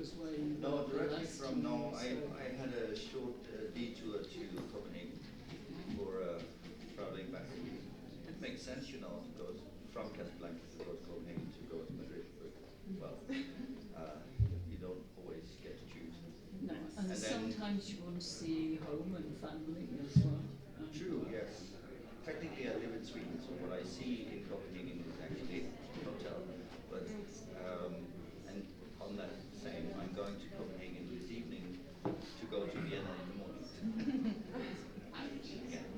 was where you No, were directly last from, time no, you I said. had a short detour to Copenhagen for traveling back. It makes sense, you know, to go from Casablanca to go to Copenhagen to go to Madrid. But, well, you don't always get to choose. No, and then sometimes you want to see home and family as well. True, yes. Technically, I live in Sweden, so what I see in Copenhagen is actually a hotel. But and on that same, I'm going to Copenhagen this evening to go to Vienna in the morning.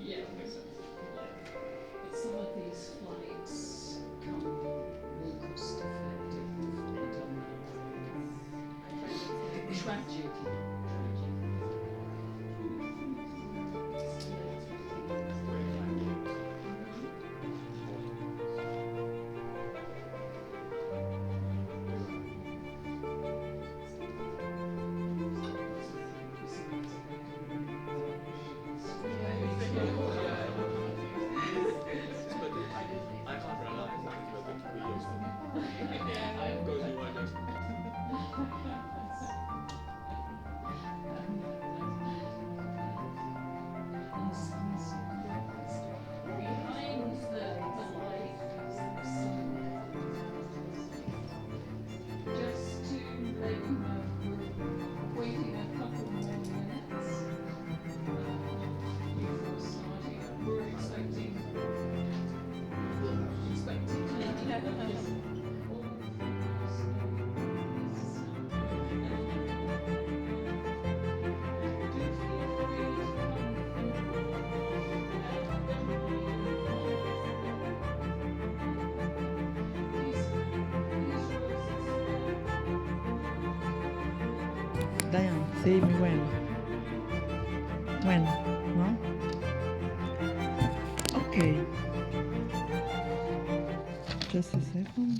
Yeah. That makes sense. But some of these flights come more cost effective. I don't know. Tragic. Diane, say me when. When? No? Okay. Just a second.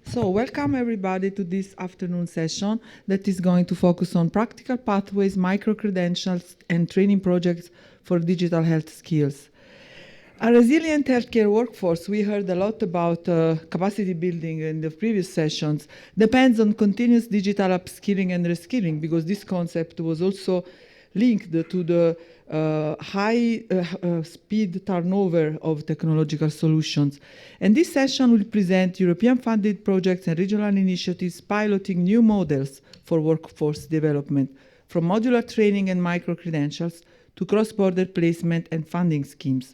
So, welcome everybody to this afternoon session that is going to focus on practical pathways, micro-credentials, and training projects for digital health skills. A resilient healthcare workforce, we heard a lot about capacity building in the previous sessions, depends on continuous digital upskilling and reskilling, because this concept was also linked to the high speed turnover of technological solutions. And this session will present European-funded projects and regional initiatives piloting new models for workforce development, from modular training and micro-credentials to cross-border placement and funding schemes.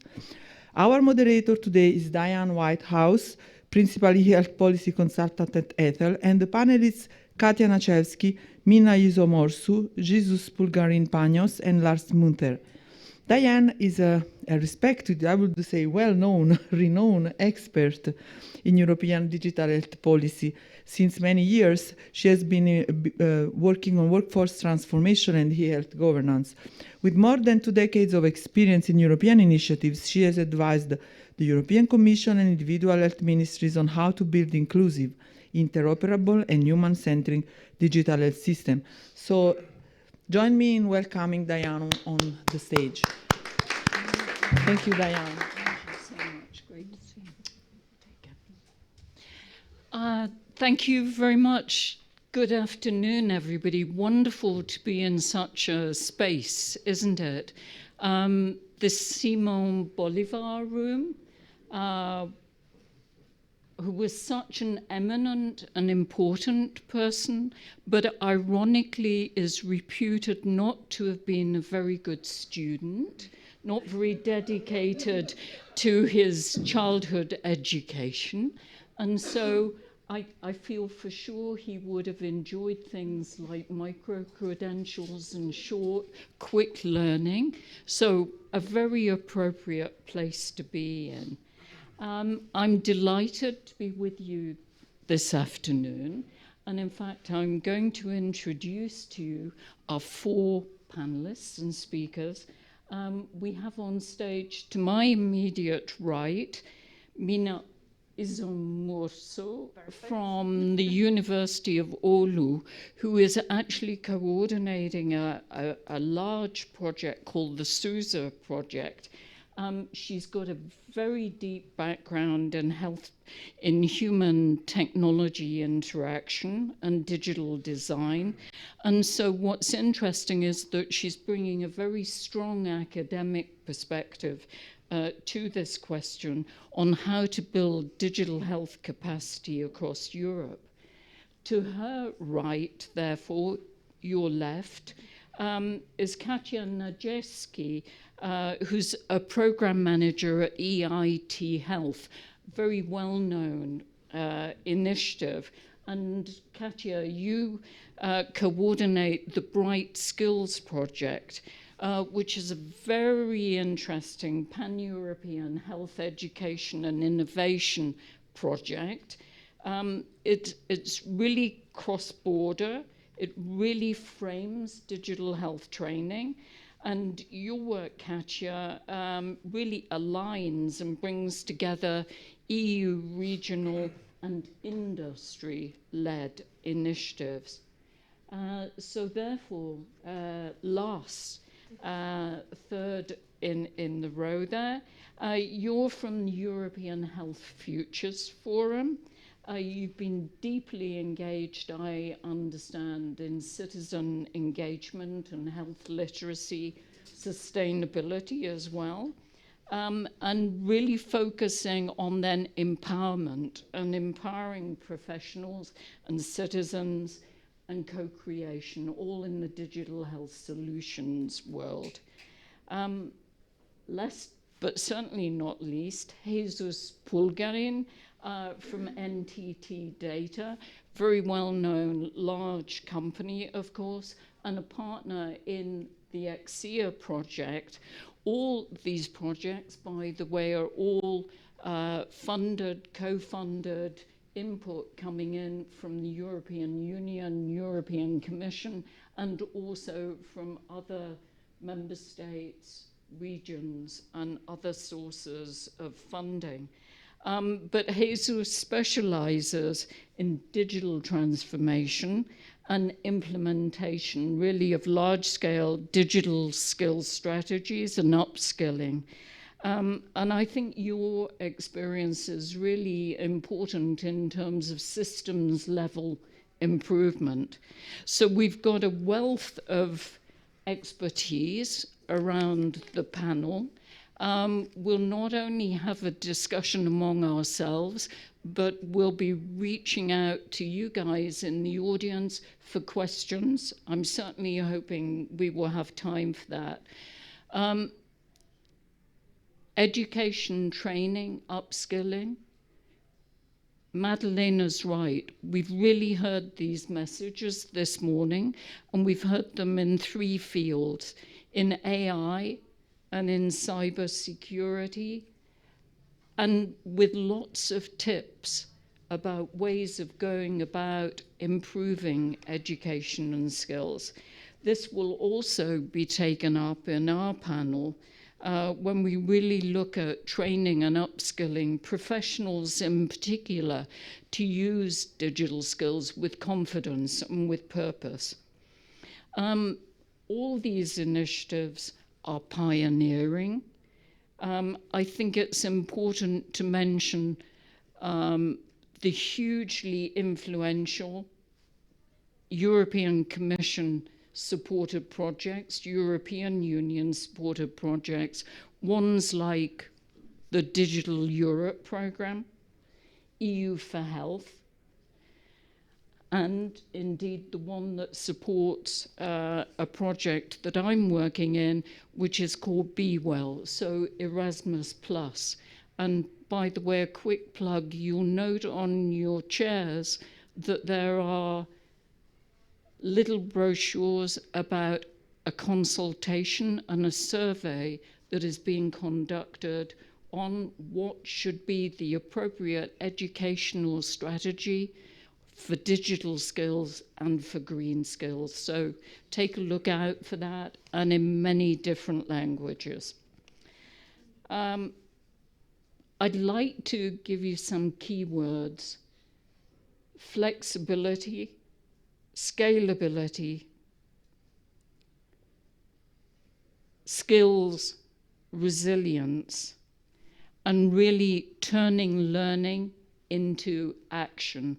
Our moderator today is Diane Whitehouse, Principal eHealth Policy Consultant at EHTEL, and the panelists Katja Nacesvki, Mina Izomorsu, Jesus Pulgarin Panos, and Lars Munther. Diane is a respected, I would say well-known, renowned expert in European digital health policy. Since many years, she has been working on workforce transformation and e-health governance. With more than 2 decades of experience in European initiatives, she has advised the European Commission and individual health ministries on how to build inclusive, interoperable, and human-centric digital health system. So join me in welcoming Diane on the stage. Thank you, Diane. Thank you so much. Great to see you. Thank you very much. Good afternoon, everybody. Wonderful to be in such a space, isn't it? This Simon Bolivar room, who was such an eminent and important person, but ironically is reputed not to have been a very good student, not very dedicated to his childhood education. And so I feel for sure he would have enjoyed things like micro-credentials and short, quick learning. So a very appropriate place to be in. I'm delighted to be with you this afternoon. And in fact, I'm going to introduce to you our 4 panelists and speakers. We have on stage, to my immediate right, Mina Izomorsu from the University of Oulu, who is actually coordinating a large project called the SUSE project, She's got a very deep background in health, in human technology interaction and digital design. And so what's interesting is that she's bringing a very strong academic perspective to this question on how to build digital health capacity across Europe. To her right, therefore, your left, is Katja Nacesvki, who's a program manager at EIT Health, very well-known initiative. And Katja, you coordinate the BRIGHTskills project, which is a very interesting pan-European health education and innovation project. It's really cross-border. It really frames digital health training. And your work, Katja, really aligns and brings together EU regional and industry-led initiatives. So therefore, last, third in the row there, you're from the European Health Futures Forum. You've been deeply engaged, I understand, in citizen engagement and health literacy, sustainability as well, and really focusing on then empowerment and empowering professionals and citizens and co-creation, all in the digital health solutions world. Last but certainly not least, Jesus Pulgarin, from NTT Data, very well-known large company, of course, and a partner in the EXIA project. All these projects, by the way, are all funded, co-funded, input coming in from the European Union, European Commission, and also from other member states, regions, and other sources of funding. But Jesus specializes in digital transformation and implementation, really, of large-scale digital skills strategies and upskilling. And I think your experience is really important in terms of systems-level improvement. So we've got a wealth of expertise around the panel. We'll not only have a discussion among ourselves, but we'll be reaching out to you guys in the audience for questions. I'm certainly hoping we will have time for that. Education, training, upskilling. Madeleina's right. We've really heard these messages this morning, and we've heard them in 3 fields: in AI, and in cybersecurity, and with lots of tips about ways of going about improving education and skills. This will also be taken up in our panel when we really look at training and upskilling professionals in particular to use digital skills with confidence and with purpose. All these initiatives are pioneering. I think it's important to mention the hugely influential European Commission supported projects, European Union supported projects, ones like the Digital Europe Programme, EU for Health, and indeed the one that supports a project that I'm working in, which is called Be Well, so Erasmus Plus. And by the way, a quick plug, you'll note on your chairs that there are little brochures about a consultation and a survey that is being conducted on what should be the appropriate educational strategy for digital skills and for green skills. So take a look out for that, and in many different languages. I'd like to give you some keywords: flexibility, scalability, skills, resilience, and really turning learning into action.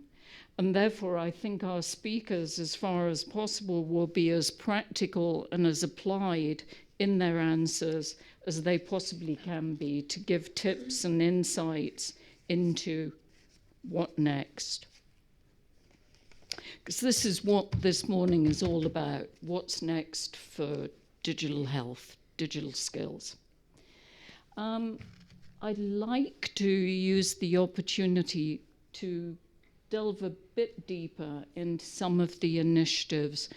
And therefore, I think our speakers, as far as possible, will be as practical and as applied in their answers as they possibly can be to give tips and insights into what next. Because this is what this morning is all about. What's next for digital health, digital skills? I'd like to use the opportunity to delve a bit deeper into some of the initiatives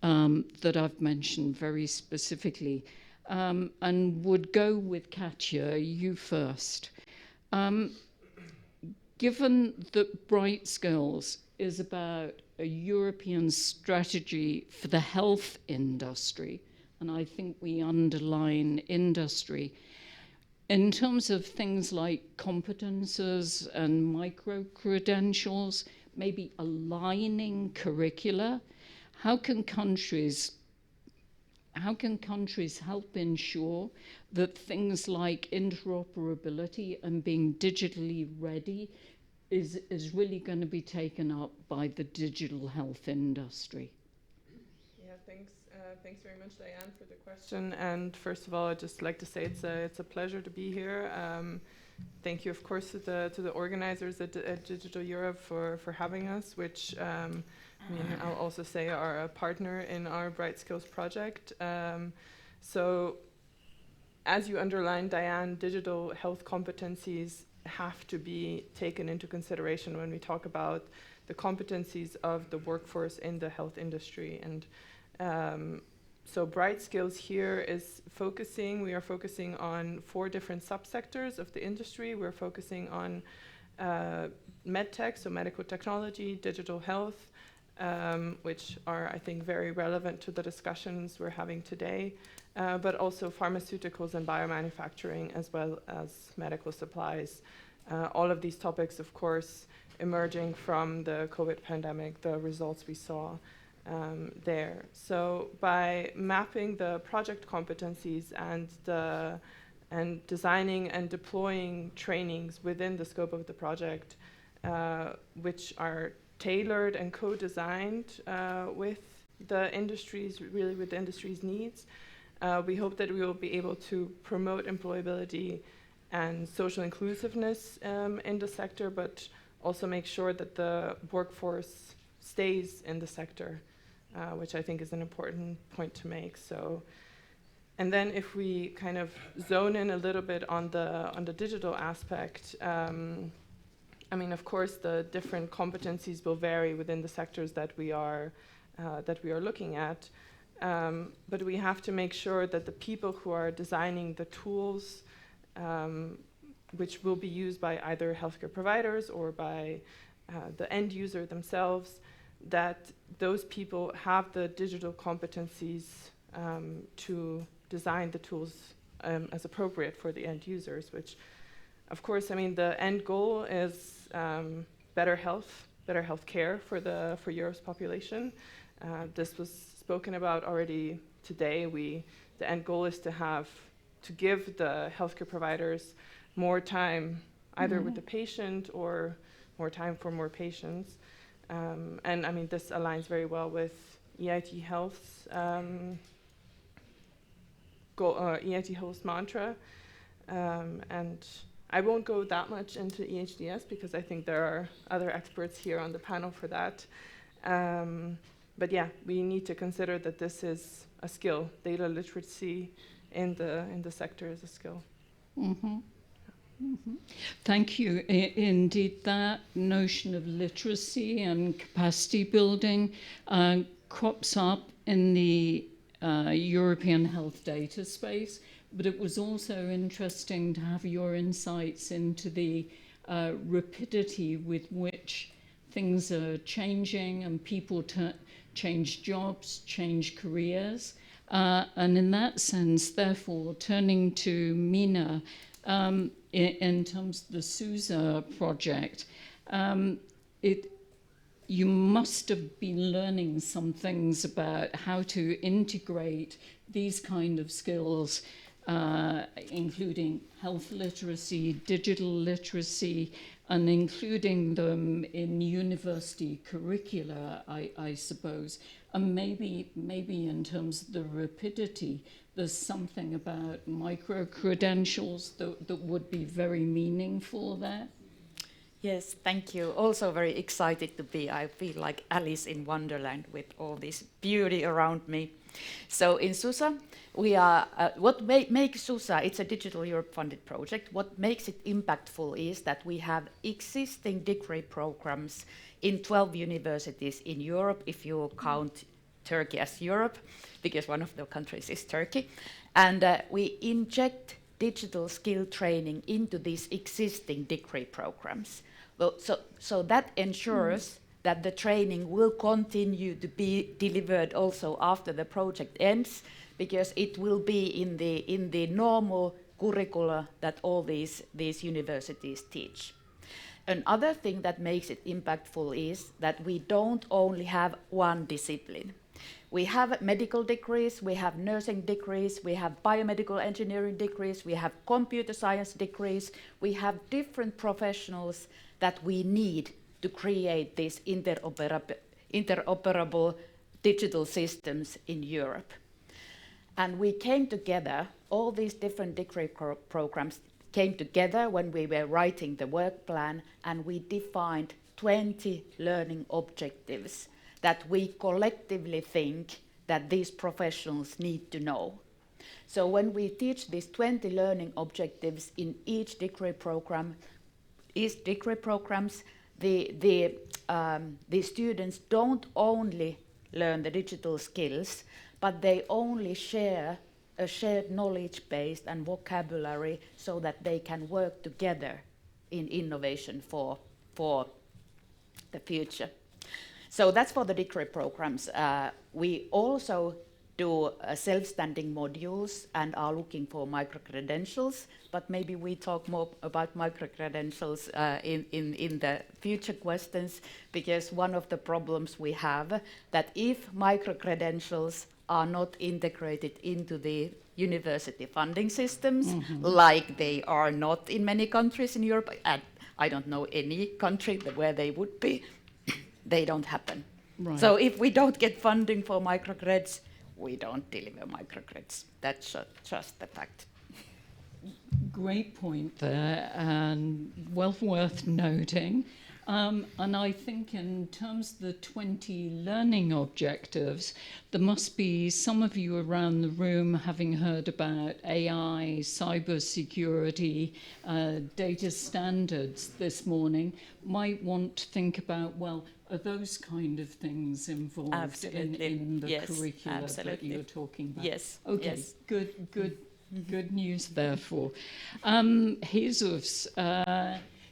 that I've mentioned very specifically, and would go with Katja, you first. Given that BRIGHTskills is about a European strategy for the health industry, and I think we underline industry, in terms of things like competences and micro-credentials, maybe aligning curricula, how can countries help ensure that things like interoperability and being digitally ready is really going to be taken up by the digital health industry? Yeah, thanks very much, Diane, for the question. And first of all, I'd just like to say it's a pleasure to be here. Thank you, of course, to the organizers at Digital Europe for having us, which I'll also say are a partner in our BRIGHTskills project. So, as you underlined, Diane, digital health competencies have to be taken into consideration when we talk about the competencies of the workforce in the health industry. And so BRIGHTskills here we are focusing on 4 different subsectors of the industry. We're focusing on medtech, so medical technology, digital health, which are, I think, very relevant to the discussions we're having today, but also pharmaceuticals and biomanufacturing, as well as medical supplies. All of these topics, of course, emerging from the COVID pandemic, the results we saw there. So by mapping the project competencies and designing and deploying trainings within the scope of the project, which are tailored and co-designed with the industry's needs, we hope that we will be able to promote employability and social inclusiveness in the sector, but also make sure that the workforce stays in the sector, which I think is an important point to make. So, and then if we kind of zone in a little bit on the digital aspect, I mean, of course, the different competencies will vary within the sectors that we are looking at, but we have to make sure that the people who are designing the tools, which will be used by either healthcare providers or by the end user themselves, that those people have the digital competencies to design the tools as appropriate for the end users, which, of course, I mean, the end goal is better health care for Europe's population. This was spoken about already today. The end goal is to give the healthcare providers more time, either with the patient or more time for more patients. And I mean, this aligns very well with EIT Health's EIT Health's mantra. And I won't go that much into EHTS because I think there are other experts here on the panel for that. But yeah, we need to consider that this is a skill. Data literacy in the sector is a skill. Mm-hmm. Mm-hmm. Thank you. Indeed, that notion of literacy and capacity building crops up in the European health data space, but it was also interesting to have your insights into the rapidity with which things are changing and people change jobs, change careers. And in that sense, therefore, turning to Mina, in terms of the SUSE project, you must have been learning some things about how to integrate these kind of skills including health literacy, digital literacy, and including them in university curricula, I suppose. And maybe in terms of the rapidity, there's something about micro-credentials that would be very meaningful there. Yes, thank you. Also very excited to be. I feel like Alice in Wonderland with all this beauty around me. So in SUSA, we are, what makes SUSA, it's a Digital Europe funded project. What makes it impactful is that we have existing degree programs in 12 universities in Europe, if you count Turkey as Europe, because one of the countries is Turkey. And we inject digital skill training into these existing degree programs. Well, so that ensures that the training will continue to be delivered also after the project ends, because it will be in the normal curricula that all these universities teach. Another thing that makes it impactful is that we don't only have one discipline. We have medical degrees, we have nursing degrees, we have biomedical engineering degrees, we have computer science degrees, we have different professionals that we need to create these interoperable digital systems in Europe. And we came together, all these different degree programs came together when we were writing the work plan, and we defined 20 learning objectives that we collectively think that these professionals need to know. So when we teach these 20 learning objectives in each degree program, the students don't only learn the digital skills, but they only share a shared knowledge base and vocabulary so that they can work together in innovation for the future. So that's for the degree programs. We also do self-standing modules and are looking for micro-credentials, but maybe we talk more about micro-credentials in the future questions, because one of the problems we have that if micro-credentials are not integrated into the university funding systems, like they are not in many countries in Europe, and I don't know any country where they would be, they don't happen. Right. So if we don't get funding for microcreds, we don't deliver microcreds. That's just the fact. Great point there, and well worth noting. And I think in terms of the 20 learning objectives, there must be some of you around the room having heard about AI, cybersecurity, data standards this morning, might want to think about, well, are those kind of things involved in the curricula that you're talking about? Yes. Okay, yes. Good news therefore. Jesus,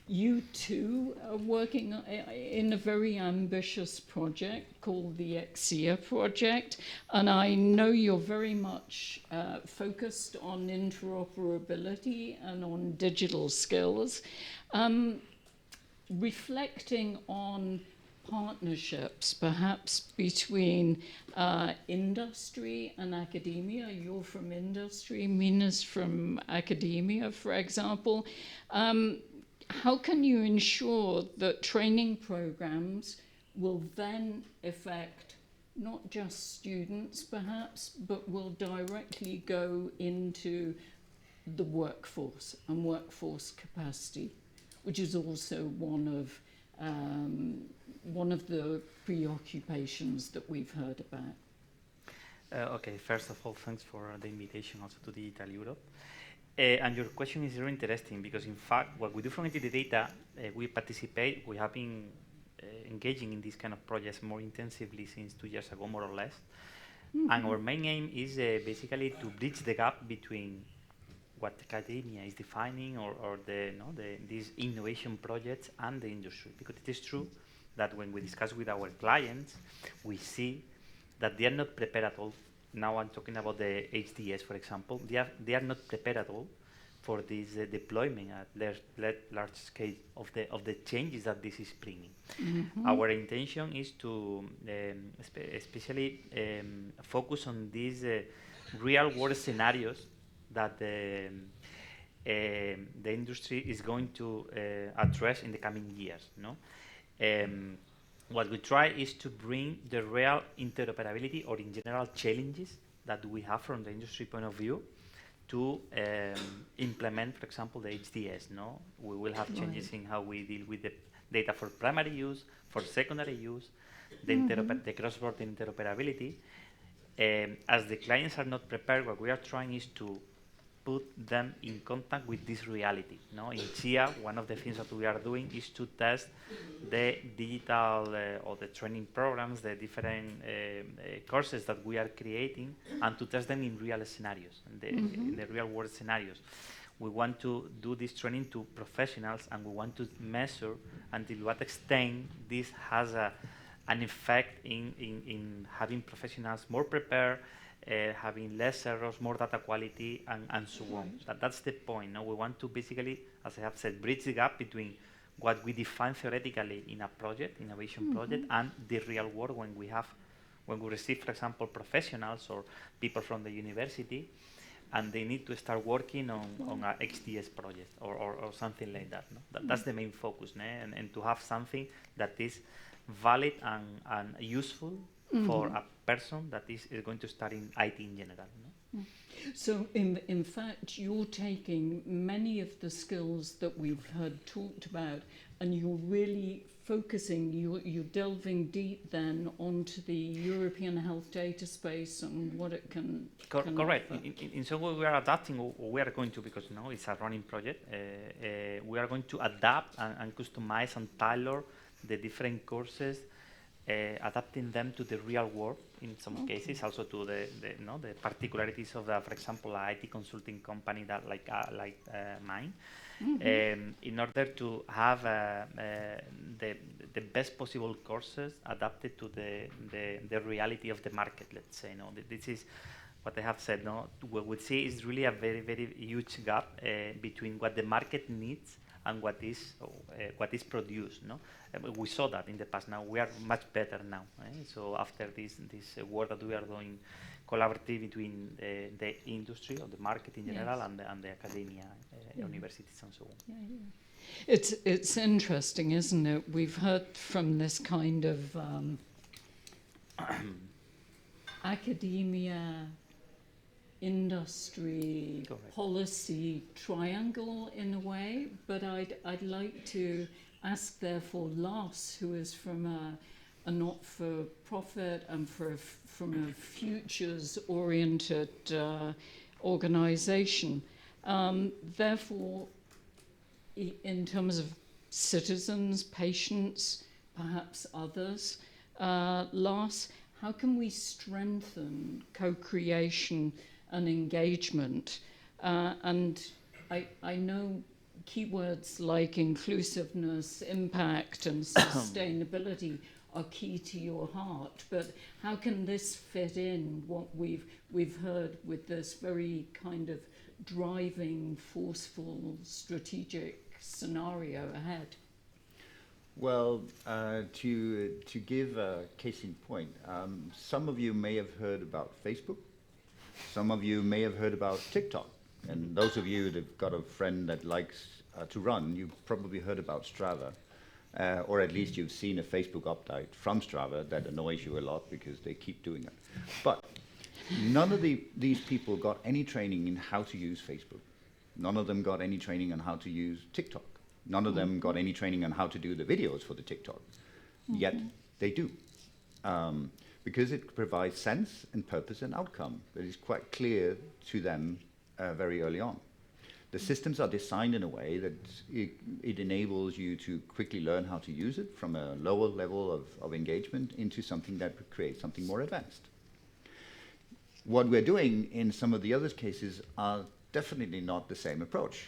you too are working in a very ambitious project called the EXIA project, and I know you're very much focused on interoperability and on digital skills. Reflecting on partnerships, perhaps between industry and academia. You're from industry, Mina's from academia, for example. How can you ensure that training programs will then affect not just students, perhaps, but will directly go into the workforce and workforce capacity, which is also one of the preoccupations that we've heard about? Okay, first of all, thanks for the invitation also to Digital Europe. And your question is very interesting, because in fact, what we do from EIT Data, we have been engaging in these kind of projects more intensively since 2 years ago, more or less. And our main aim is basically to bridge the gap between what academia is defining or these innovation projects and the industry. Because it is true that when we discuss with our clients, we see that they are not prepared at all. Now I'm talking about the HDS, for example. They are not prepared at all for this deployment at large scale of the changes that this is bringing. Our intention is to especially focus on these real world scenarios that the industry is going to address in the coming years. No? What we try is to bring the real interoperability or in general challenges that we have from the industry point of view to implement, for example, the HDS. No? We will have changes in how we deal with the data for primary use, for secondary use, the cross-border interoperability. As the clients are not prepared, what we are trying is to put them in contact with this reality. No? In CIA, one of the things that we are doing is to test the digital or the training programs, the different courses that we are creating, and to test them in real scenarios, in the real world scenarios. We want to do this training to professionals, and we want to measure until what extent this has an effect in having professionals more prepared, having less errors, more data quality, and so on. That's the point. No? We want to basically, as I have said, bridge the gap between what we define theoretically in a project, innovation project, and the real world when we receive, for example, professionals or people from the university, and they need to start working on a XDS project or something like that. No? That's the main focus, no? and to have something that is valid and useful for a person that is going to start in IT in general. No? So in fact, you're taking many of the skills that we've heard talked about, and you're really focusing, you're delving deep then onto the European health data space and what it can correct. offer. In some way we are adapting, or we are going to, because now it's a running project, we are going to adapt and customize and tailor the different courses, adapting them to the real world in some cases, also to the particularities of the, for example, an IT consulting company that like mine, in order to have the best possible courses adapted to the reality of the market. Let's say, no, this is what I have said. No, what we see is really a very, very huge gap between what the market needs and what is produced. No, we saw that in the past. Now we are much better now. So after this work that we are doing, collaborative between the industry or the market in general and the academia, universities and so on. Yeah. It's interesting, isn't it? We've heard from this kind of academia, industry, policy triangle in a way, but I'd like to ask therefore Lars, who is from a not-for-profit and from a futures-oriented organization. Therefore, in terms of citizens, patients, perhaps others, Lars, how can we strengthen co-creation and engagement? And I know keywords like inclusiveness, impact, and sustainability are key to your heart, but how can this fit in what we've heard with this very kind of driving, forceful, strategic scenario ahead? Well, to give a case in point, some of you may have heard about Facebook. Some of you may have heard about TikTok. And those of you that have got a friend that likes to run, you've probably heard about Strava. Or at least you've seen a Facebook update from Strava that annoys you a lot because they keep doing it. But none of these people got any training in how to use Facebook. None of them got any training on how to use TikTok. None of them got any training on how to do the videos for the TikTok. Yet they do. Because it provides sense and purpose and outcome. It is quite clear to them very early on. The systems are designed in a way that it enables you to quickly learn how to use it from a lower level of engagement into something that would create something more advanced. What we're doing in some of the other cases are definitely not the same approach.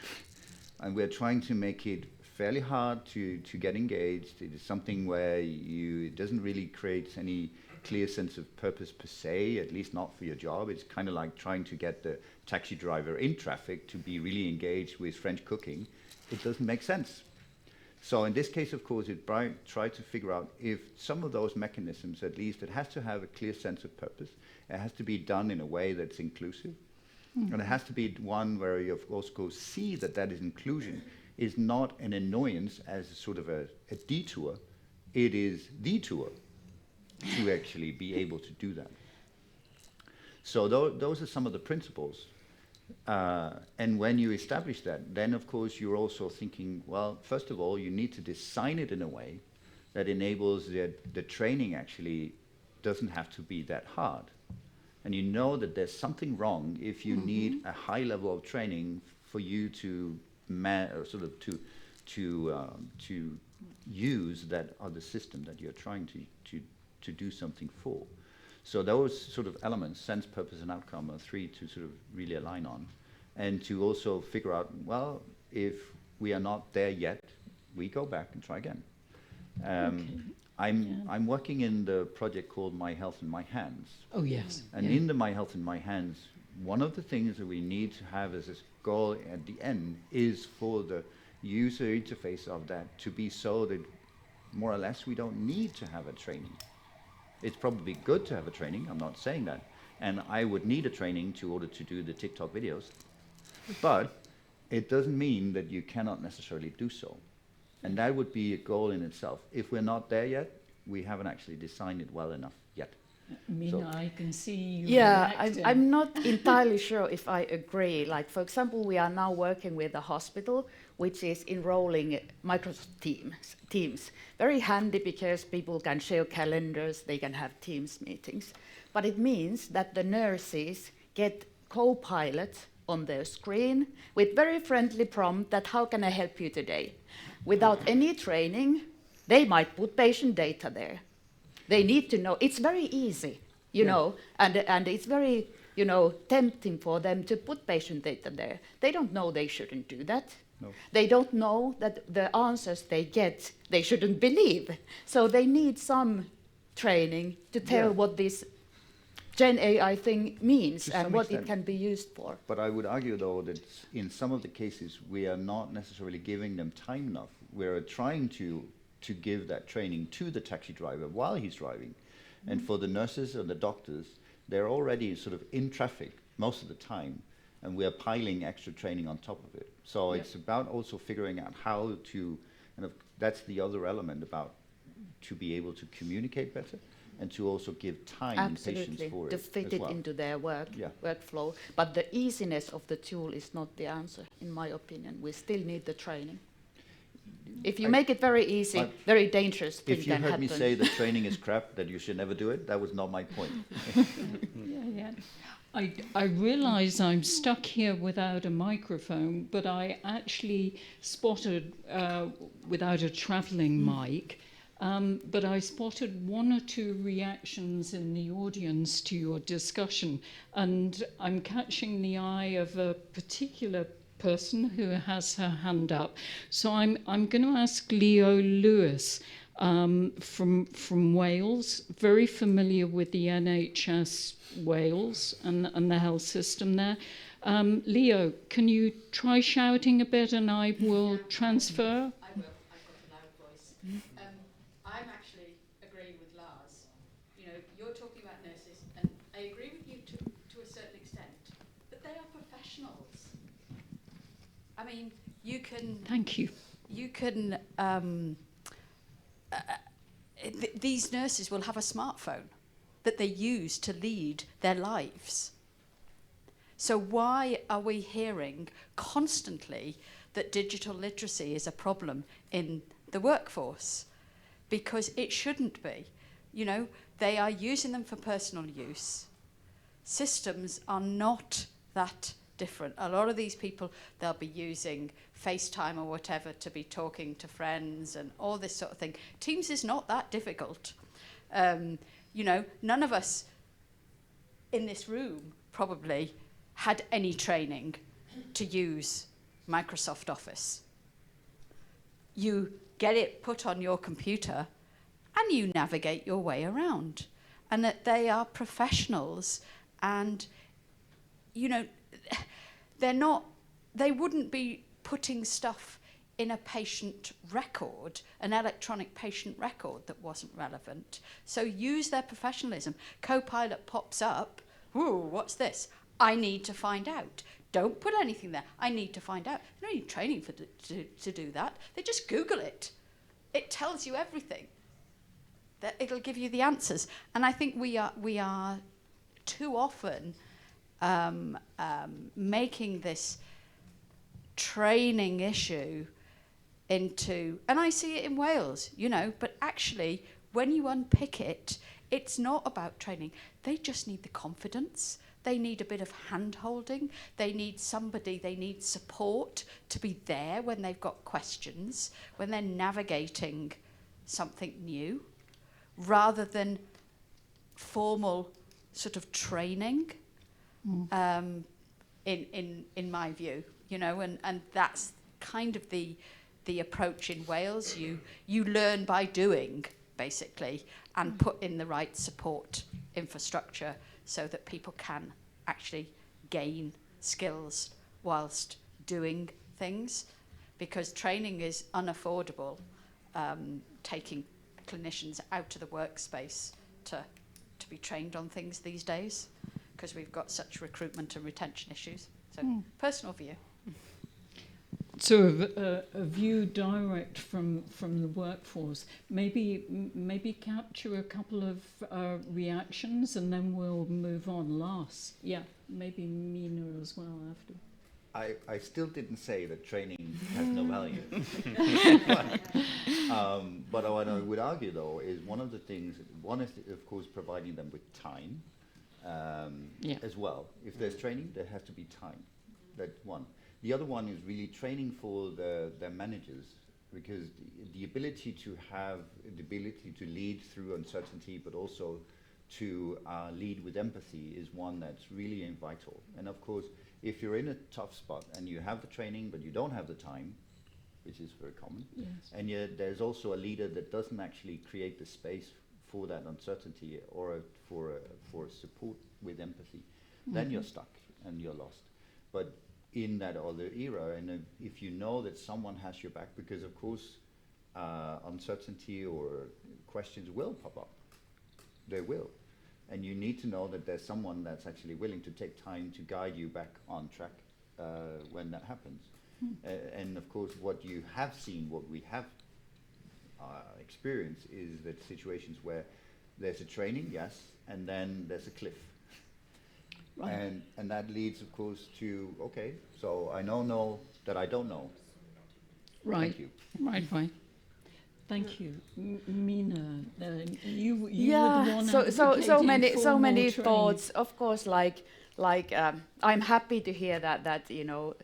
And we're trying to make it fairly hard to get engaged. It is something where it doesn't really create any clear sense of purpose per se, at least not for your job. It's kind of like trying to get the taxi driver in traffic to be really engaged with French cooking. It doesn't make sense. So in this case, of course, it tried to figure out if some of those mechanisms, at least, it has to have a clear sense of purpose. It has to be done in a way that's inclusive. And it has to be one where you of course go see that that is inclusion is not an annoyance as a sort of a detour. It is the tour to actually be able to do that. So those are some of the principles. And when you establish that, then of course you're also thinking, well, first of all, you need to design it in a way that enables the training actually doesn't have to be that hard. And you know that there's something wrong if you need a high level of training for you to to use that other system that you're trying to do something for. So those sort of elements, sense, purpose, and outcome, are three to sort of really align on. And to also figure out, well, if we are not there yet, we go back and try again. I'm working in the project called My Health in My Hands. Oh, yes. And in the My Health in My Hands, one of the things that we need to have as a goal at the end is for the user interface of that to be so that more or less we don't need to have a training. It's probably good to have a training, I'm not saying that. And I would need a training in order to do the TikTok videos. But it doesn't mean that you cannot necessarily do so. And that would be a goal in itself. If we're not there yet, we haven't actually designed it well enough yet. Mina, So- I can see you. Yeah, reacting. I'm not entirely sure if I agree. Like, for example, we are now working with a hospital which is enrolling Microsoft Teams. Very handy because people can share calendars, they can have Teams meetings. But it means that the nurses get co-pilot on their screen with very friendly prompt that how can I help you today? Without any training, they might put patient data there. They need to know. It's very easy, you know, and it's very, you know, tempting for them to put patient data there. They don't know they shouldn't do that. No. They don't know that the answers they get, they shouldn't believe. So they need some training to tell what this Gen AI thing means To and some what extent. it can be used for. But I would argue, though, that in some of the cases, we are not necessarily giving them time enough. We're trying to give that training to the taxi driver while he's driving. And for the nurses and the doctors, they're already sort of in traffic most of the time, and we're piling extra training on top of it. So it's about also figuring out how to, that's the other element about to be able to communicate better and to also give time and patience Absolutely, for to it fit as it well. into their Yeah. workflow. But the easiness of the tool is not the answer, in my opinion. We still need the training. If you make it very easy, I- very dangerous thing If you can heard happen. me say that training is crap, that you should never do it, that was not my point. Yeah. I realise I'm stuck here without a microphone, but I actually spotted, without a travelling mic, but I spotted one or two reactions in the audience to your discussion, and I'm catching the eye of a particular person who has her hand up. So I'm going to ask Leo Lewis from Wales, very familiar with the NHS Wales and the health system there. Leo, can you try shouting a bit and I will transfer? I will. I've got a loud voice. I'm actually agreeing with Lars. You know, you're talking about nurses, and I agree with you to a certain extent, but they are professionals. I mean, you can. Thank you. You can. These nurses will have a smartphone that they use to lead their lives. So why are we hearing constantly that digital literacy is a problem in the workforce? Because it shouldn't be. You know, they are using them for personal use. Systems are not that different. A lot of these people, they'll be using FaceTime or whatever to be talking to friends and all this sort of thing. Teams is not that difficult. You know, none of us in this room probably had any training to use Microsoft Office. You get it put on your computer and you navigate your way around. And that they are professionals and, you know, they wouldn't be putting stuff in a patient record, an electronic patient record that wasn't relevant. So use their professionalism. Copilot pops up, ooh, what's this? I need to find out. Don't put anything there. I need to find out. You don't need training to do that. They just Google it. It tells you everything. That it'll give you the answers. And I think we are too often making this training issue into, and I see it in Wales, you know, but actually when you unpick it, it's not about training. They just need the confidence. They need a bit of hand-holding. They need somebody, they need support to be there when they've got questions, when they're navigating something new, rather than formal sort of training, in my view, you know, and that's kind of the approach in Wales. You learn by doing, basically, and put in the right support infrastructure so that people can actually gain skills whilst doing things, because training is unaffordable, taking clinicians out of the workspace to be trained on things these days, because we've got such recruitment and retention issues. So personal view. So a view direct from the workforce. Maybe capture a couple of reactions and then we'll move on. Last, yeah, maybe Mina as well after. I still didn't say that training has no value. But what I would argue, though, is one of the things, one is, of course, providing them with time as well. If there's training, there has to be time. That's one. The other one is really training for their managers, because the ability to have the ability to lead through uncertainty, but also to lead with empathy, is one that's really vital. And of course, if you're in a tough spot and you have the training but you don't have the time, which is very common, and yet there's also a leader that doesn't actually create the space for that uncertainty or for support with empathy, then you're stuck and you're lost. But in that other era, and if you know that someone has your back, because of course uncertainty or questions will pop up, they will, and you need to know that there's someone that's actually willing to take time to guide you back on track when that happens. And of course what you have seen, what we have experienced, is that situations where there's a training, yes, and then there's a cliff. Right. And that leads, of course, to, okay, so I know that I don't know. Right. Thank you. Right. Thank you, Mina. You would want so many training. thoughts. Of course, like I'm happy to hear that you know,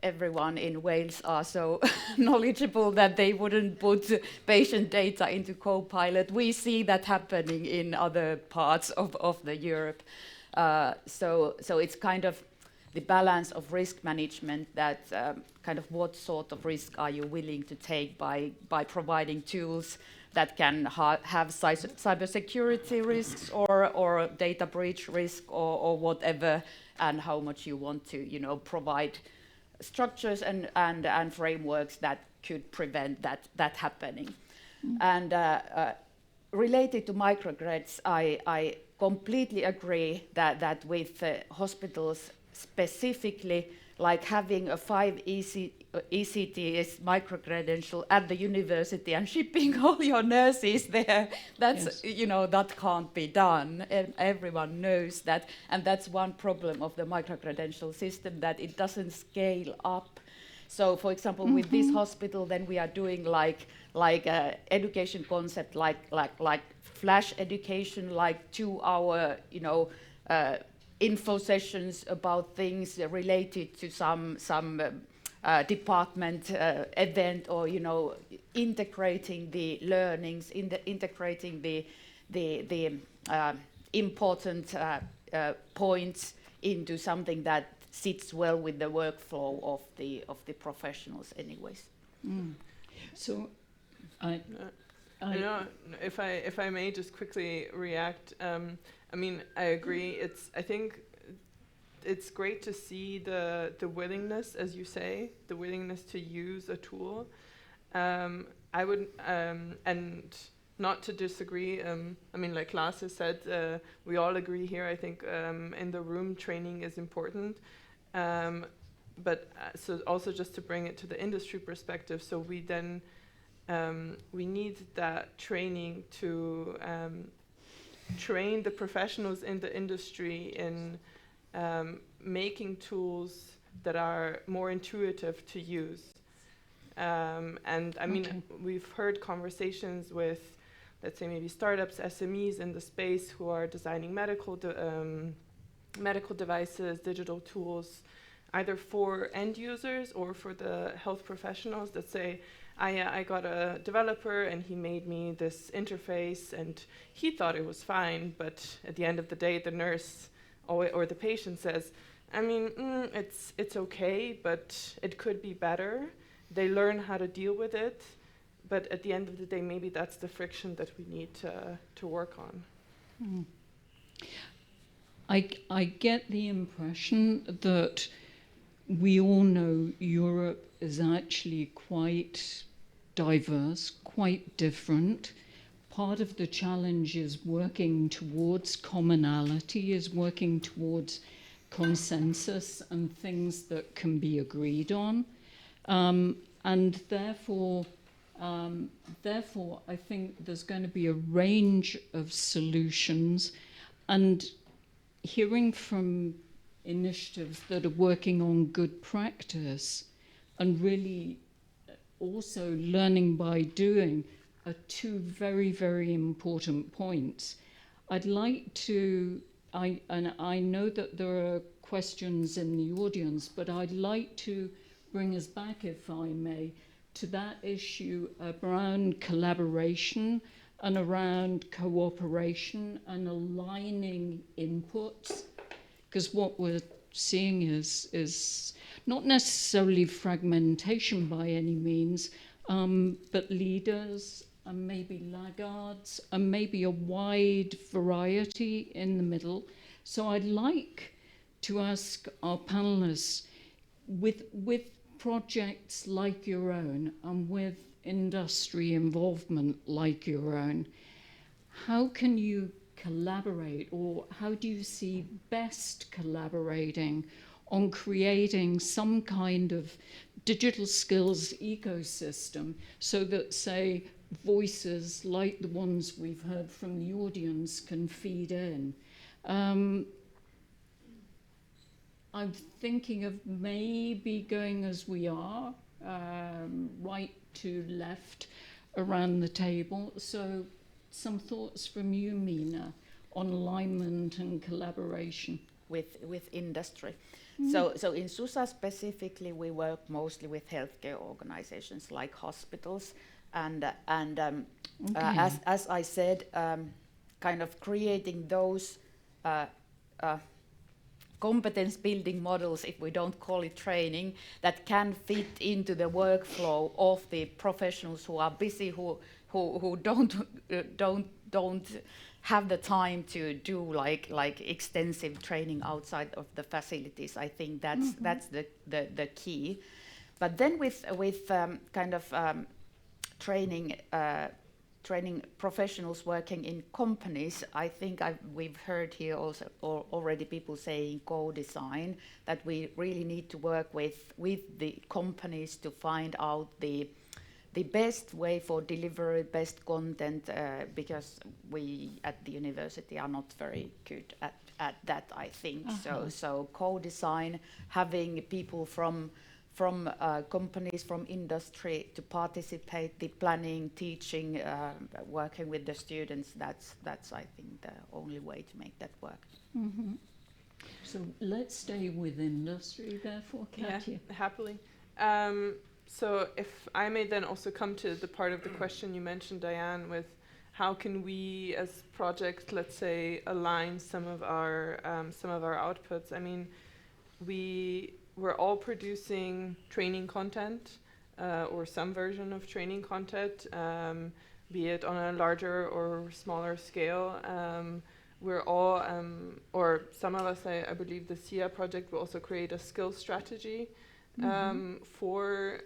everyone in Wales are so knowledgeable that they wouldn't put patient data into Copilot. We see that happening in other parts of the Europe. So it's kind of the balance of risk management, that kind of what sort of risk are you willing to take by providing tools that can have cybersecurity risks or data breach risk or whatever, and how much you want to, you know, provide structures and frameworks that could prevent that happening. And related to microgrids, I completely agree that with hospitals specifically, like having a 5 ECTS micro-credential at the university and shipping all your nurses there, that's, you know, that can't be done. Everyone knows that. And that's one problem of the micro-credential system, that it doesn't scale up. So, for example, with this hospital, then we are doing like education concept, like flash education, like 2-hour, you know, info sessions about things related to some department event, or, you know, integrating the learnings, integrating the important points into something that sits well with the workflow of the professionals, anyways. So, if I may just quickly react, I mean, I agree. I think it's great to see the willingness, as you say, the willingness to use a tool. I would, and not to disagree. I mean, like Lasse said, we all agree here. I think in the room, training is important. But so also just to bring it to the industry perspective, so we then we need that training to train the professionals in the industry in making tools that are more intuitive to use. And I mean, we've heard conversations with, let's say, maybe startups, SMEs in the space who are designing medical devices, digital tools, either for end users or for the health professionals that say, I got a developer and he made me this interface and he thought it was fine, but at the end of the day, the nurse or the patient says, I mean, it's okay, but it could be better. They learn how to deal with it, but at the end of the day, maybe that's the friction that we need to work on. I get the impression that we all know Europe is actually quite diverse, quite different. Part of the challenge is working towards commonality, is working towards consensus and things that can be agreed on. And therefore, I think there's going to be a range of solutions. And hearing from initiatives that are working on good practice and really also learning by doing are two very, very important points. I'd like to, and I know that there are questions in the audience, but I'd like to bring us back, if I may, to that issue around collaboration and around cooperation and aligning inputs, because what we're seeing is not necessarily fragmentation by any means, but leaders and maybe laggards and maybe a wide variety in the middle. So I'd like to ask our panelists, with projects like your own and with industry involvement like your own, how can you collaborate, or how do you see best collaborating on creating some kind of digital skills ecosystem so that, say, voices like the ones we've heard from the audience can feed in? I'm thinking of maybe going as we are, right to left around the table. So some thoughts from you, Mina, on alignment and collaboration. With industry. So in SUSA specifically, we work mostly with healthcare organizations like hospitals, and as I said, kind of creating those competence building models, if we don't call it training, that can fit into the workflow of the professionals who are busy, who don't have the time to do like extensive training outside of the facilities. I think that's the key. But then with kind of training professionals working in companies, I think we've heard here also already people saying co-design, that we really need to work with the companies to find out the best way for delivery, best content, because we at the university are not very good at that, I think. So co-design, having people from companies, from industry to participate, the planning, teaching, working with the students, that's I think the only way to make that work. Mm-hmm. So let's stay with industry, therefore, Katja. Yeah, happily. So if I may then also come to the part of the question you mentioned, Diane, with how can we as projects, let's say, align some of our outputs. I mean, we're all producing training content or some version of training content, be it on a larger or smaller scale. We're all, or some of us, I believe the SIA project will also create a skills strategy for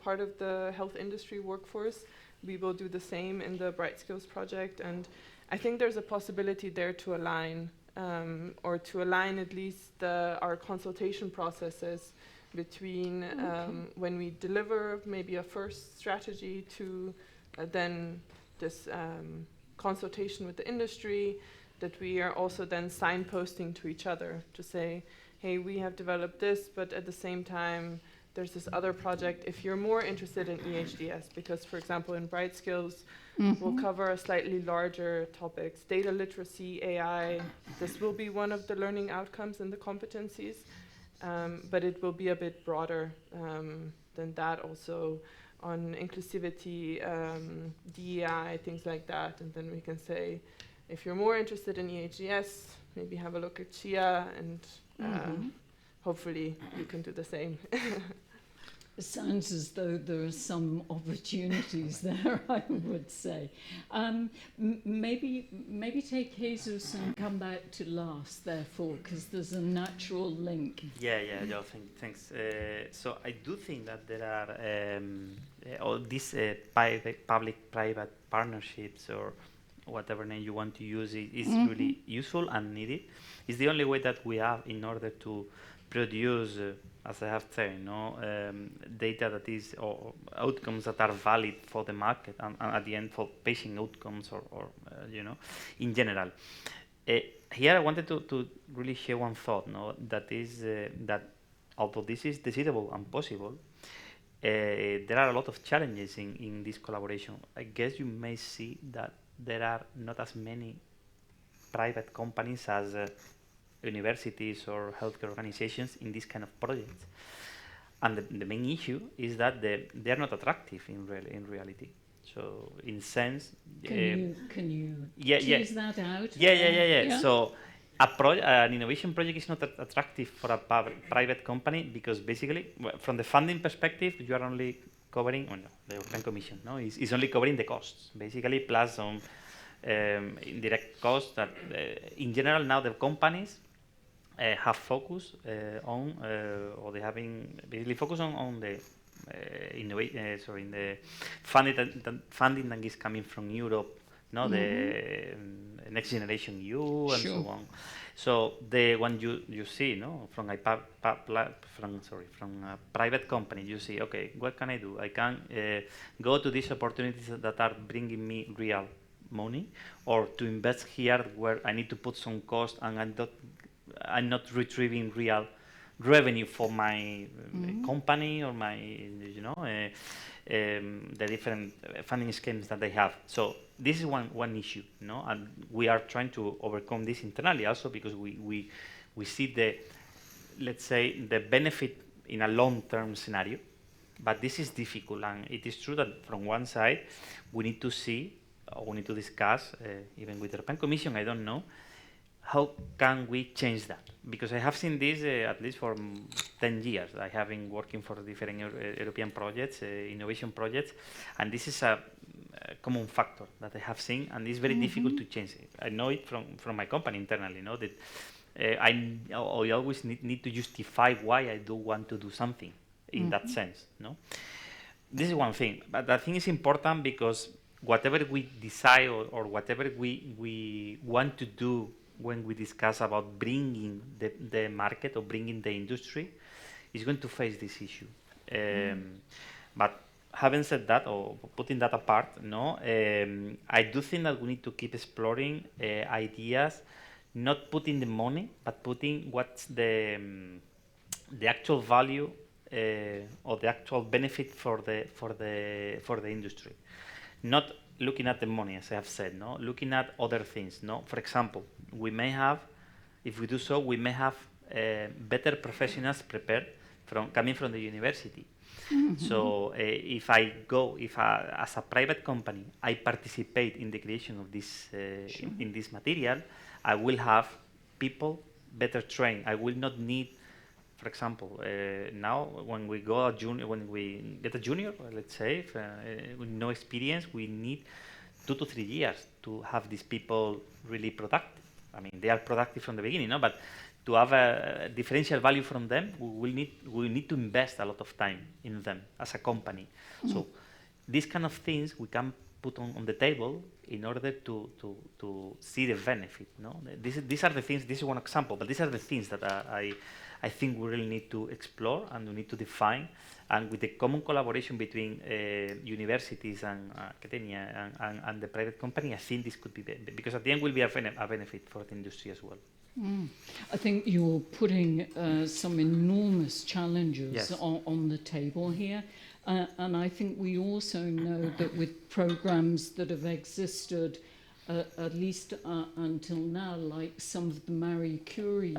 part of the health industry workforce. we will do the same in the BRIGHTskills project, and I think there's a possibility there to align, or to align at least our consultation processes between when we deliver maybe a first strategy to then this consultation with the industry, that we are also then signposting to each other to say, hey, we have developed this, but at the same time, there's this other project. If you're more interested in EHDS, because for example, in BRIGHTskills, we'll cover a slightly larger topics, data literacy, AI. This will be one of the learning outcomes and the competencies, but it will be a bit broader than that, also on inclusivity, DEI, things like that. And then we can say, if you're more interested in EHDS, maybe have a look at Chia, and hopefully you can do the same. It sounds as though there are some opportunities there, I would say. Maybe take Jesus and come back to last, therefore, because there's a natural link. Yeah, Joe, thanks. So I do think that there are all these public-private partnerships, or whatever name you want to use, is really useful and needed. It's the only way that we have in order to produce, as I have said, data that is, or outcomes that are valid for the market, and at the end for patient outcomes, or in general. Here I wanted to really share one thought, that is that although this is desirable and possible, there are a lot of challenges in this collaboration. I guess you may see that there are not as many private companies as universities or healthcare organizations in this kind of projects. And the main issue is that they are not attractive in reality. So in sense, can you tease that out? Yeah. So an innovation project is not attractive for a private company, because basically, from the funding perspective, you are only covering, the European Commission, is only covering the costs, basically, plus some indirect costs that, in general, now the companies have focused on, or they have been basically focused on the the funding that is coming from Europe, the Next Generation EU and so on. So the one you see, from a private company, you see, okay, what can I do? I can go to these opportunities that are bringing me real money, or to invest here where I need to put some cost and I'm not retrieving real revenue for my company, or my the different funding schemes that they have. So this is one issue, and we are trying to overcome this internally also, because we see let's say the benefit in a long-term scenario, but this is difficult. And it is true that from one side we need to see, or we need to discuss, even with the European Commission, I don't know, how can we change that? Because I have seen this at least for 10 years. I have been working for different European projects, innovation projects, and this is a common factor that I have seen, and it's very difficult to change it. I know it from my company internally, that I always need to justify why I do want to do something in that sense. This is one thing, but I think it's important, because whatever we decide, or whatever we want to do when we discuss about bringing the market or bringing the industry, is going to face this issue. But having said that, or putting that apart, I do think that we need to keep exploring ideas, not putting the money, but putting what's the actual value or the actual benefit for the industry. Not looking at the money, as I have said, looking at other things. For example, we may have, if we do so, we may have better professionals prepared coming from the university. So if as a private company, I participate in the creation of this in this material, I will have people better trained. I will not need, for example, now when we get a junior, let's say, with no experience, we need 2 to 3 years to have these people really productive. I mean, they are productive from the beginning, but to have a differential value from them, we will need to invest a lot of time in them as a company. So these kind of things we can put on the table in order to see the benefit. No, these are the things. This is one example, but these are the things that I think we really need to explore and we need to define. And with the common collaboration between universities and academia and the private company, I think this could be because at the end will be a benefit for the industry as well. I think you're putting some enormous challenges Yes. on the table here. And I think we also know that with programs that have existed at least until now, like some of the Marie Curie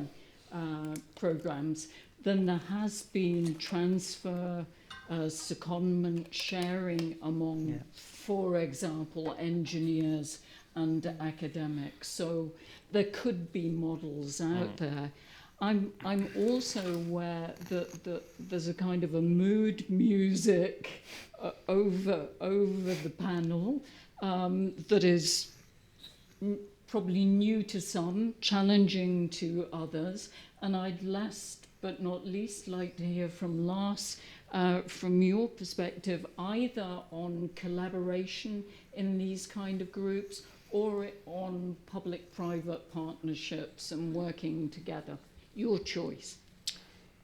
programs, then there has been transfer, secondment, sharing among, for example, engineers and academics. So there could be models out there. I'm also aware that there's a kind of a mood music over the panel that is probably new to some, challenging to others. And I'd last but not least like to hear from Lars, from your perspective, either on collaboration in these kind of groups or on public-private partnerships and working together. Your choice.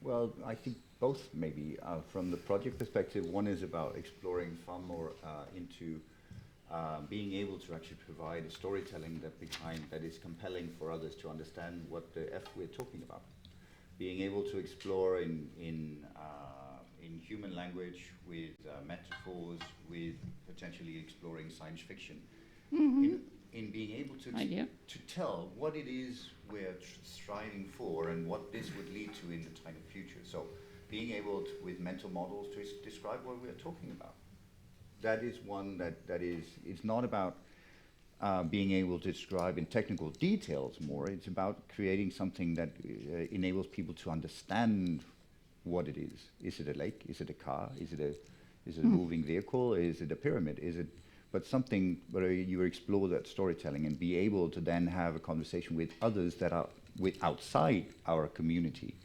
Well, I think both maybe. From the project perspective, one is about exploring far more into being able to actually provide a storytelling that is compelling for others to understand what the F we're talking about. Being able to explore in human language with metaphors, with potentially exploring science fiction. In being able to tell what it is we're striving for and what this would lead to in the kind of future. So being able to, with mental models, to describe what we're talking about. That is one that is, it's not about being able to describe in technical details more. It's about creating something that enables people to understand what it is. Is it a lake? Is it a car? Is it a moving vehicle? Is it a pyramid? Is it, but something where you explore that storytelling and be able to then have a conversation with others that are outside our community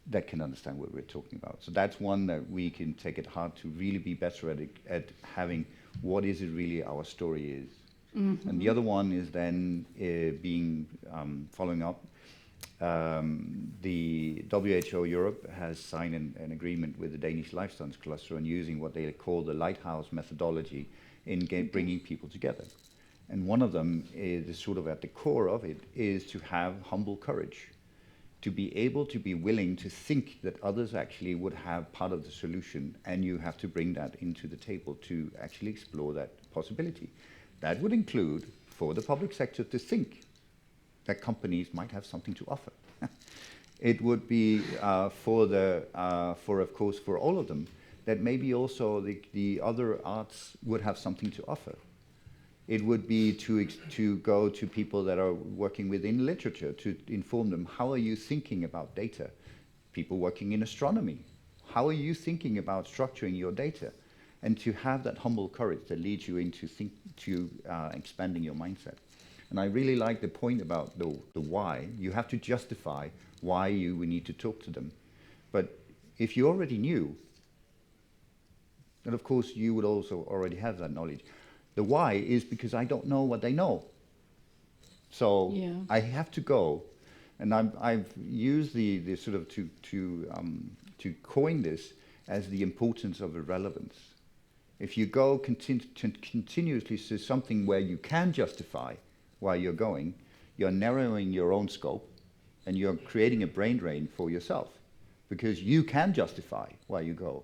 that can understand what we're talking about. So that's one that we can take it hard to really be better at having what is it really our story is. And the other one is then following up. The WHO Europe has signed an agreement with the Danish Life Science Cluster on using what they call the Lighthouse methodology in bringing people together. And one of them is sort of at the core of it is to have humble courage, to be able to be willing to think that others actually would have part of the solution, and you have to bring that into the table to actually explore that possibility. That would include for the public sector to think that companies might have something to offer. It would be for all of them, that maybe also the other arts would have something to offer. It would be to go to people that are working within literature to inform them, how are you thinking about data? People working in astronomy, how are you thinking about structuring your data? And to have that humble courage that leads you into expanding your mindset. And I really like the point about the why. You have to justify why we need to talk to them. But if you already knew, then of course you would also already have that knowledge. The why is because I don't know what they know. So I have to go, and I've used the sort of to coin this as the importance of irrelevance. If you go continuously to something where you can justify why you're going, you're narrowing your own scope, and you're creating a brain drain for yourself, because you can justify why you go.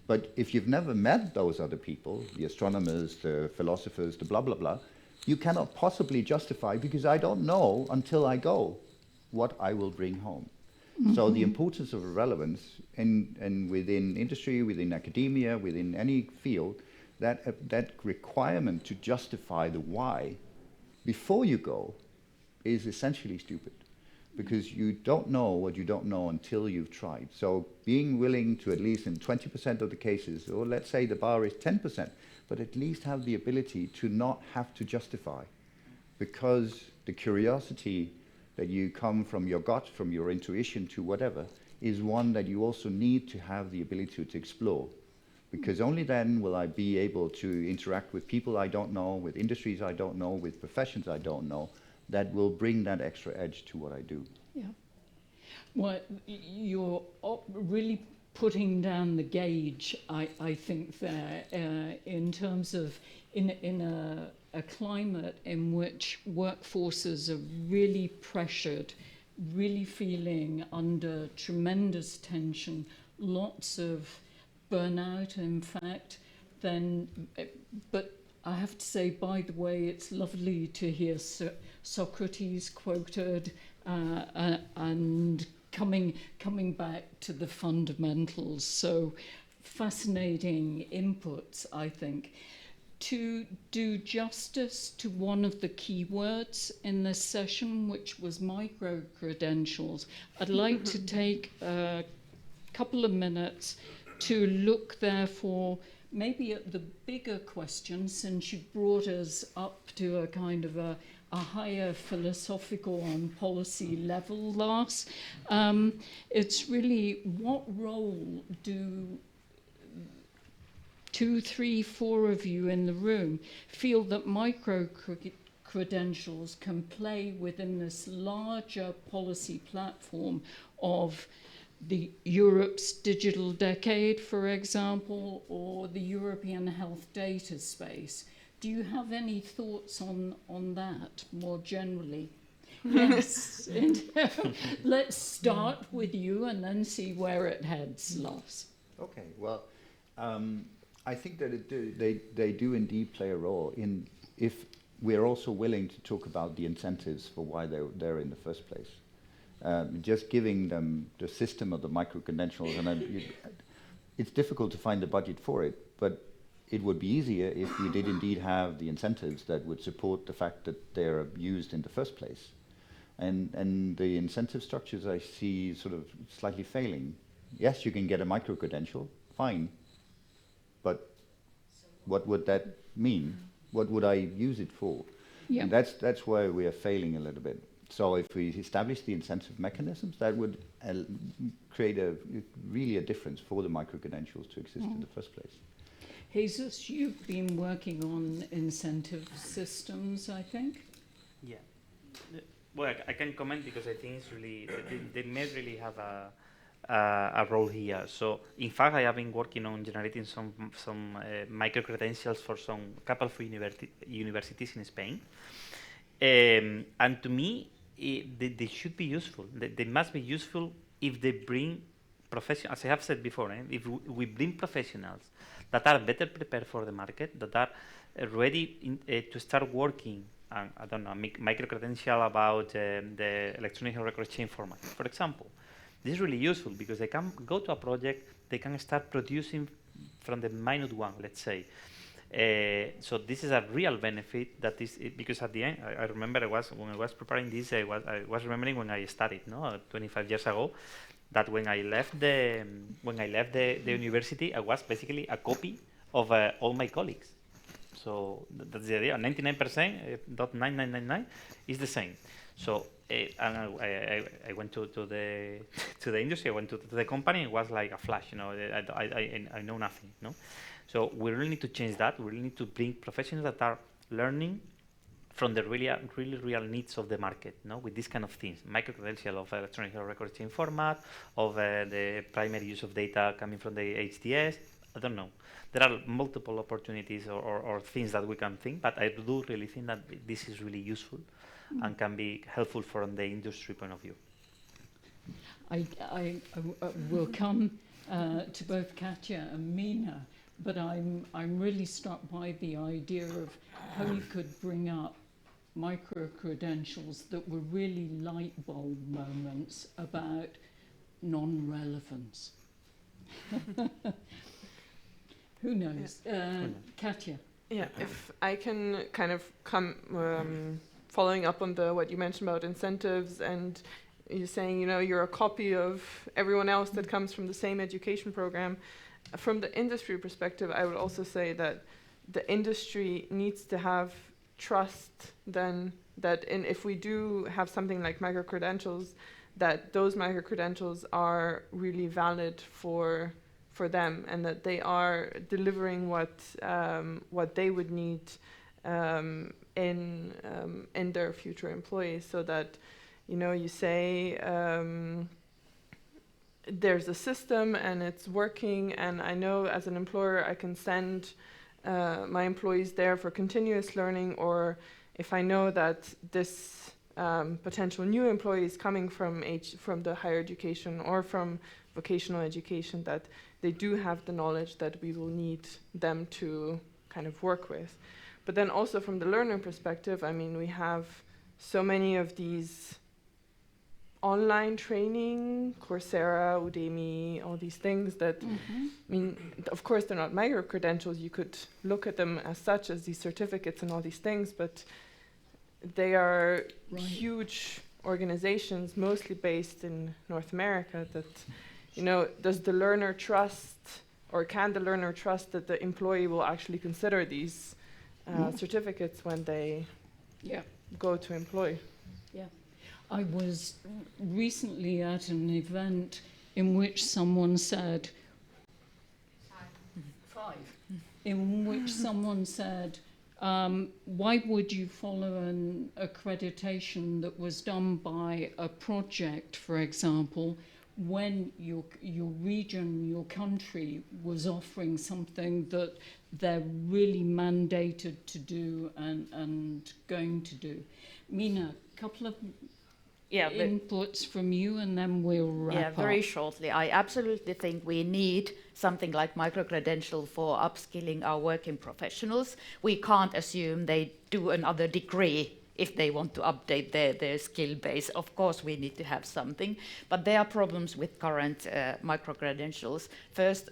But if you've never met those other people, the astronomers, the philosophers, the blah, blah, blah, you cannot possibly justify, because I don't know until I go what I will bring home. So the importance of relevance and within industry, within academia, within any field, that requirement to justify the why before you go is essentially stupid, because you don't know what you don't know until you've tried. So being willing to, at least in 20% of the cases, or let's say the bar is 10%, but at least have the ability to not have to justify, because the curiosity that you come from your gut, from your intuition to whatever, is one that you also need to have the ability to explore. because only then will I be able to interact with people I don't know, with industries I don't know, with professions I don't know, that will bring that extra edge to what I do. Yeah. Well, you're really putting down the gauge, I think, there, in terms of in a climate in which workforces are really pressured, really feeling under tremendous tension, lots of burnout, in fact, then, but I have to say, by the way, it's lovely to hear Socrates quoted and coming back to the fundamentals. So fascinating inputs, I think. To do justice to one of the keywords in this session, which was micro-credentials, I'd like to take a couple of minutes to look, therefore, maybe at the bigger question, since you brought us up to a kind of a higher philosophical and policy level, Lars. It's really, what role do 2, 3, 4 of you in the room feel that micro-credentials can play within this larger policy platform of the Europe's digital decade, for example, or the European health data space? Do you have any thoughts on that more generally? Yes. Let's start with you and then see where it heads, Lars. Okay, well, I think that they do indeed play a role in, if we're also willing to talk about the incentives for why they're there in the first place. Just giving them the system of the micro-credentials, and it's difficult to find the budget for it, but it would be easier if we did indeed have the incentives that would support the fact that they're used in the first place. And the incentive structures I see sort of slightly failing. Yes, you can get a micro-credential, fine, but what would that mean? What would I use it for? Yeah. And that's where we are failing a little bit. So if we establish the incentive mechanisms, that would create really a difference for the micro-credentials to exist in the first place. Jesus, you've been working on incentive systems, I think. Yeah. Well, I can comment because I think it's really, they may really have a role here. So, in fact, I have been working on generating some micro-credentials for some couple of universities in Spain. And to me, they should be useful. They must be useful if they bring professionals, as I have said before, if we bring professionals that are better prepared for the market, that are ready to start working, I don't know, micro-credential about the electronic health record chain format, for example. This is really useful because they can go to a project, they can start producing from the -1, let's say. So this is a real benefit that is, because at the end, I remember when I was preparing this, I was remembering when I started, 25 years ago, that when I left the university, I was basically a copy of all my colleagues. So that's the idea. 99%.9999 is the same. So and I went to the industry. I went to the company. It was like a flash. I know nothing. No. So we really need to change that. We really need to bring professionals that are learning from the really real needs of the market, with these kind of things. Micro-credential of electronic health record chain format, of the primary use of data coming from the HTS. I don't know. There are multiple opportunities or things that we can think, but I do really think that this is really useful and can be helpful from the industry point of view. I will come to both Katja and Mina, but I'm really struck by the idea of how you could bring up micro-credentials that were really light bulb moments about non-relevance. Who knows? Katja. Yeah, if I can kind of come following up on what you mentioned about incentives, and you're saying, you're a copy of everyone else that comes from the same education program. From the industry perspective, I would also say that the industry needs to have trust then that if we do have something like micro-credentials, that those micro-credentials are really valid for for them, and that they are delivering what they would need in their future employees, so that, you know, you say there's a system and it's working, and I know as an employer I can send my employees there for continuous learning, or if I know that this potential new employee is coming from the higher education or from vocational education, that they do have the knowledge that we will need them to kind of work with. But then also from the learner perspective, I mean, we have so many of these online training, Coursera, Udemy, all these things that, I mean, of course they're not micro-credentials, you could look at them as such, as these certificates and all these things, but they are huge organizations, mostly based in North America, that, you know, does the learner trust, or can the learner trust that the employee will actually consider these certificates when they go to employ? Yeah. I was recently at an event in which someone said, why would you follow an accreditation that was done by a project, for example, when your region, your country was offering something that they're really mandated to do and going to do? Mina, a couple of inputs from you, and then we'll wrap up. Yeah, very shortly. I absolutely think we need something like micro-credential for upskilling our working professionals. We can't assume they do another degree if they want to update their skill base. Of course, we need to have something, but there are problems with current micro-credentials. First,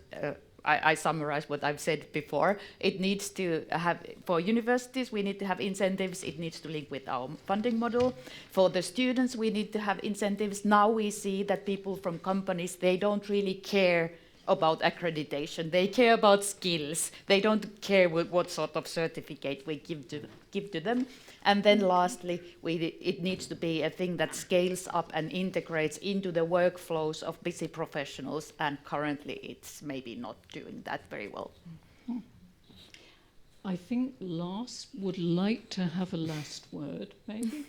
I summarize what I've said before. It needs to have, for universities, we need to have incentives. It needs to link with our funding model. For the students, we need to have incentives. Now we see that people from companies, they don't really care about accreditation. They care about skills. They don't care what sort of certificate we give to them. And then lastly, it needs to be a thing that scales up and integrates into the workflows of busy professionals, and currently it's maybe not doing that very well. I think Lars would like to have a last word, maybe?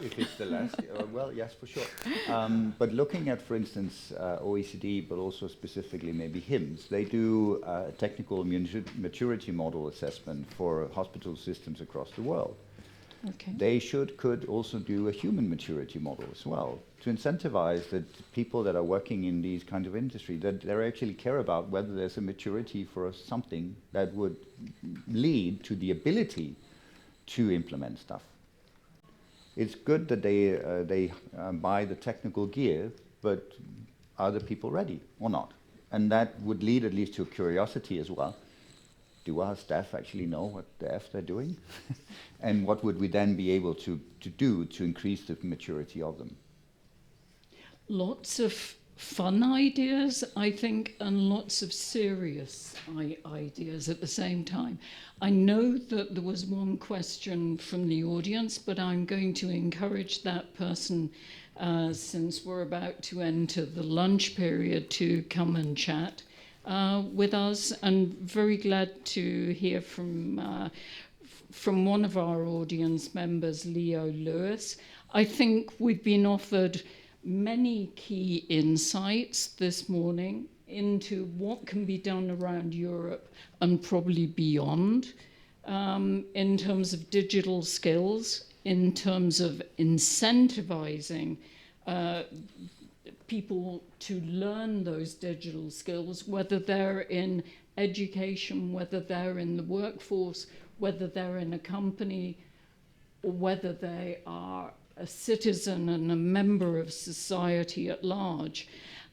If it's the last, well, yes, for sure. But looking at, for instance, OECD, but also specifically maybe HIMSS, they do a technical maturity model assessment for hospital systems across the world. Okay. They could also do a human maturity model as well, to incentivize that people that are working in these kinds of industry, that they actually care about whether there's a maturity for something that would lead to the ability to implement stuff. It's good that they buy the technical gear, but are the people ready or not? And that would lead at least to curiosity as well. Do our staff actually know what the F they're doing? And what would we then be able to do to increase the maturity of them? Lots of fun ideas, I think, and lots of serious ideas at the same time. I know that there was one question from the audience, but I'm going to encourage that person, since we're about to enter the lunch period, to come and chat with us. And very glad to hear from one of our audience members, Leo Lewis. I think we've been offered many key insights this morning into what can be done around Europe and probably beyond, in terms of digital skills, in terms of incentivizing people to learn those digital skills, whether they're in education, whether they're in the workforce, whether they're in a company, or whether they are a citizen and a member of society at large.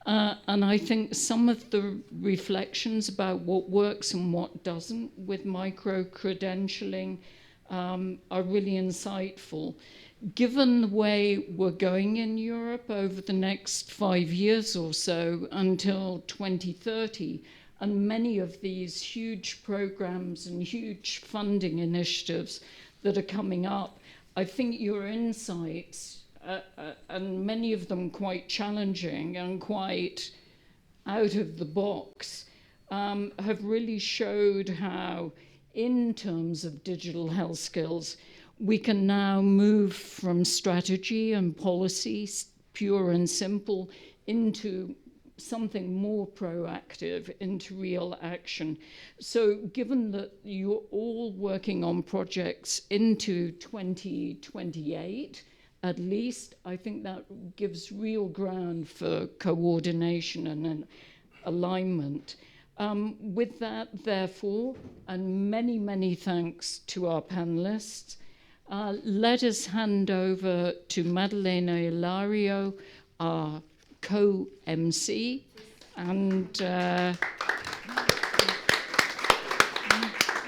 And I think some of the reflections about what works and what doesn't with micro-credentialing are really insightful. Given the way we're going in Europe over the next 5 years or so until 2030, and many of these huge programs and huge funding initiatives that are coming up, I think your insights, and many of them quite challenging and quite out of the box have really showed how, in terms of digital health skills, we can now move from strategy and policy, pure and simple, into something more proactive, into real action. So given that you're all working on projects into 2028, at least, I think that gives real ground for coordination and alignment. With that, therefore, and many, many thanks to our panelists, let us hand over to Maddalena Ilario, our co-MC, and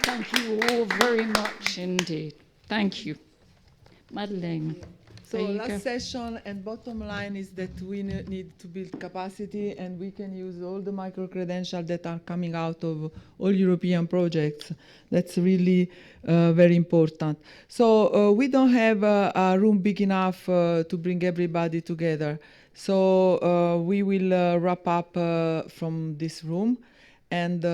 thank you all very much indeed. Thank you. Maddalena. So There you last go. session and bottom line is that we need to build capacity, and we can use all the micro-credentials that are coming out of all European projects. That's really very important. So we don't have a room big enough to bring everybody together. So we will wrap up from this room, and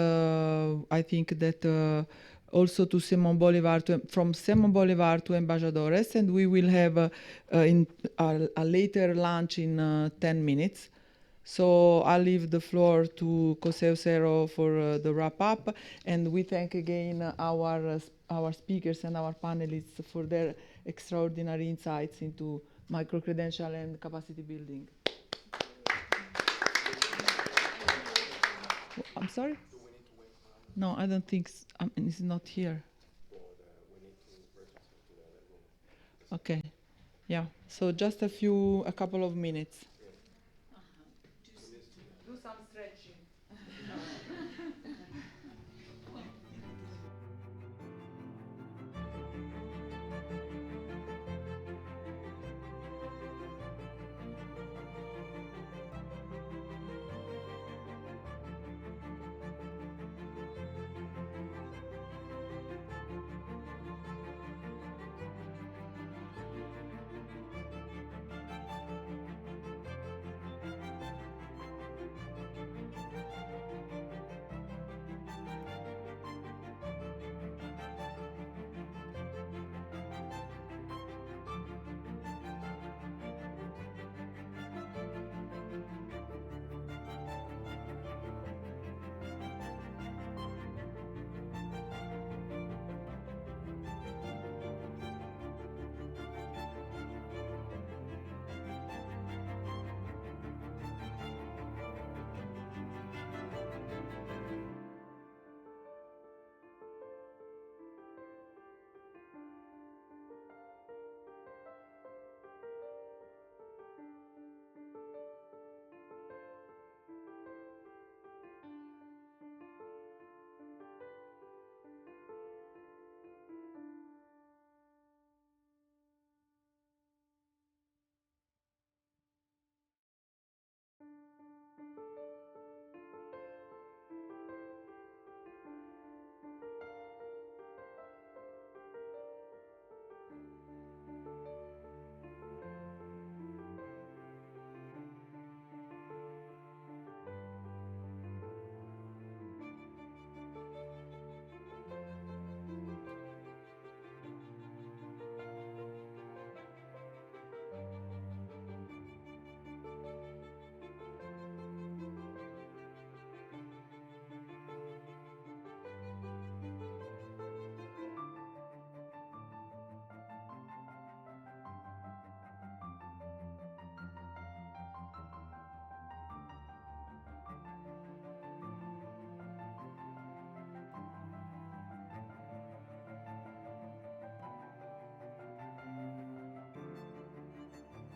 I think that also to Simon Bolivar, from Simon Bolivar to Embajadores, and we will have a later lunch in 10 minutes. So I'll leave the floor to Jose Ocero for the wrap up, and we thank again our speakers and our panelists for their extraordinary insights into micro-credential and capacity building. I'm sorry? No, I don't think it's not here. Okay, yeah. So just a couple of minutes.